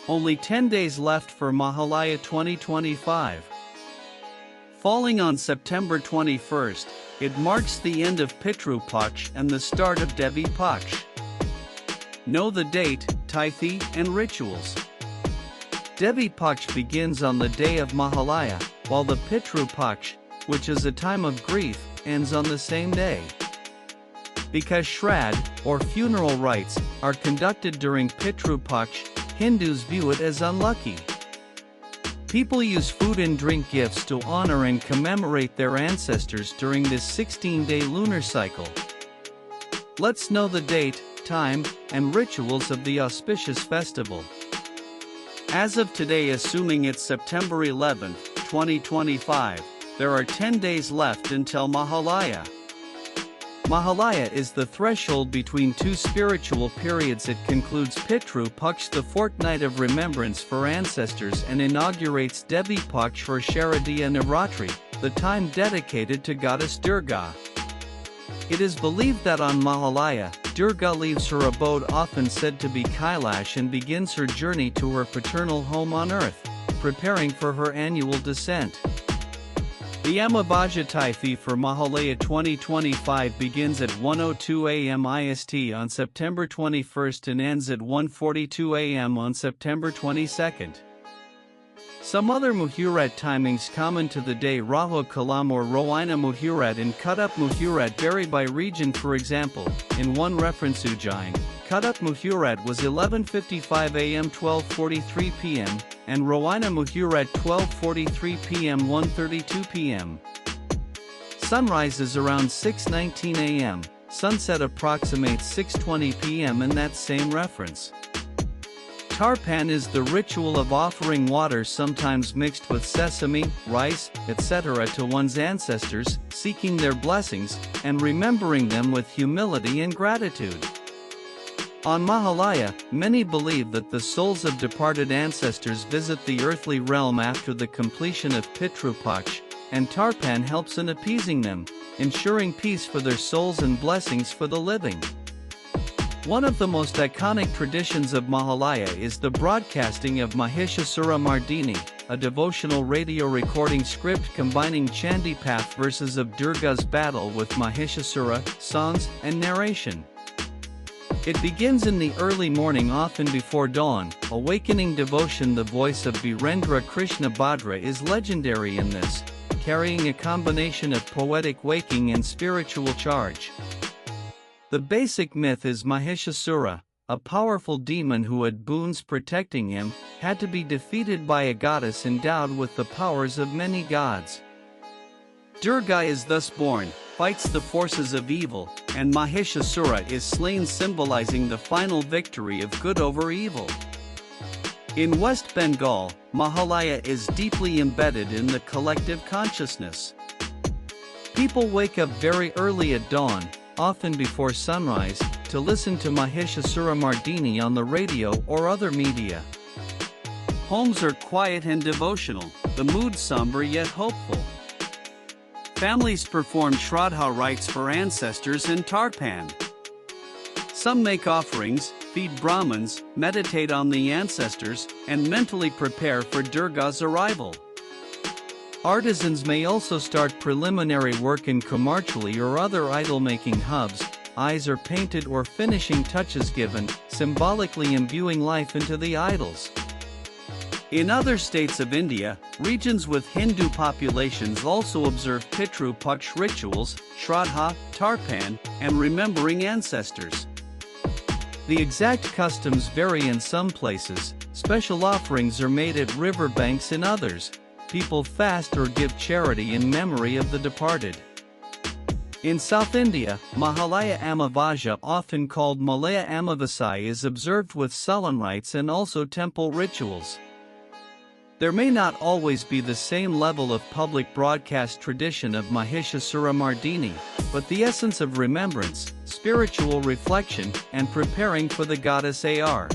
Only 10 days left for Mahalaya 2025. Falling on September 21st, it marks the end of Pitru Paksh and the start of Devi Paksh. Know the date, tithi, and rituals. Devi Paksh begins on the day of Mahalaya, while the Pitru Paksh, which is a time of grief, ends on the same day. Because Shraddh, or funeral rites, are conducted during Pitru Paksh, Hindus view it as unlucky. People use food and drink gifts to honor and commemorate their ancestors during this 16-day lunar cycle. Let's know the date, time, and rituals of the auspicious festival. As of today, assuming it's September 11, 2025, there are 10 days left until Mahalaya. Mahalaya is the threshold between two spiritual periods. It concludes Pitru Paksh, the fortnight of remembrance for ancestors, and inaugurates Devi Paksh for Sharadiya Navratri, the time dedicated to goddess Durga. It is believed that on Mahalaya, Durga leaves her abode, often said to be Kailash, and begins her journey to her paternal home on earth, preparing for her annual descent. The Amavasya Tithi for Mahalaya 2025 begins at 1:02 a.m. IST on September 21st and ends at 1:42 a.m. on September 22nd. Some other Muhurat timings common to the day: Rahu Kalam or Roina Muhurat and Kutup Muhurat vary by region. For example, in one reference Ujjain, Kutup Muhurat was 11:55 a.m. 12:43 p.m. and Roina Muhurat 12:43 p.m. 1:32 p.m. Sunrise is around 6:19 a.m., sunset approximates 6:20 p.m. in that same reference. Tarpan is the ritual of offering water, sometimes mixed with sesame, rice, etc., to one's ancestors, seeking their blessings, and remembering them with humility and gratitude. On Mahalaya, many believe that the souls of departed ancestors visit the earthly realm after the completion of Pitru Paksh, and Tarpan helps in appeasing them, ensuring peace for their souls and blessings for the living. One of the most iconic traditions of Mahalaya is the broadcasting of Mahishasura Mardini, a devotional radio recording script combining Chandipath verses of Durga's battle with Mahishasura, songs, and narration. It begins in the early morning, often before dawn, awakening devotion. The voice of Virendra Krishna Bhadra is legendary in this, carrying a combination of poetic waking and spiritual charge. The basic myth is Mahishasura, a powerful demon who had boons protecting him, had to be defeated by a goddess endowed with the powers of many gods. Durga is thus born, fights the forces of evil, and Mahishasura is slain, symbolizing the final victory of good over evil. In West Bengal, Mahalaya is deeply embedded in the collective consciousness. People wake up very early at dawn, often before sunrise, to listen to Mahishasura Mardini on the radio or other media. Homes are quiet and devotional, the mood somber yet hopeful. Families perform Shraddha rites for ancestors and Tarpan. Some make offerings, feed Brahmins, meditate on the ancestors, and mentally prepare for Durga's arrival. Artisans may also start preliminary work in Kamarchali or other idol-making hubs. Eyes are painted or finishing touches given, symbolically imbuing life into the idols. In other states of India, regions with Hindu populations also observe Pitru Paksh rituals, Shraddha, Tarpan, and remembering ancestors. The exact customs vary in some places. Special offerings are made at riverbanks in others. People fast or give charity in memory of the departed. In South India, Mahalaya Amavasya, often called Malaya Amavasya, is observed with sullen rites and also temple rituals. There may not always be the same level of public broadcast tradition of Mahishasura Mardini, but the essence of remembrance, spiritual reflection, and preparing for the goddess AR.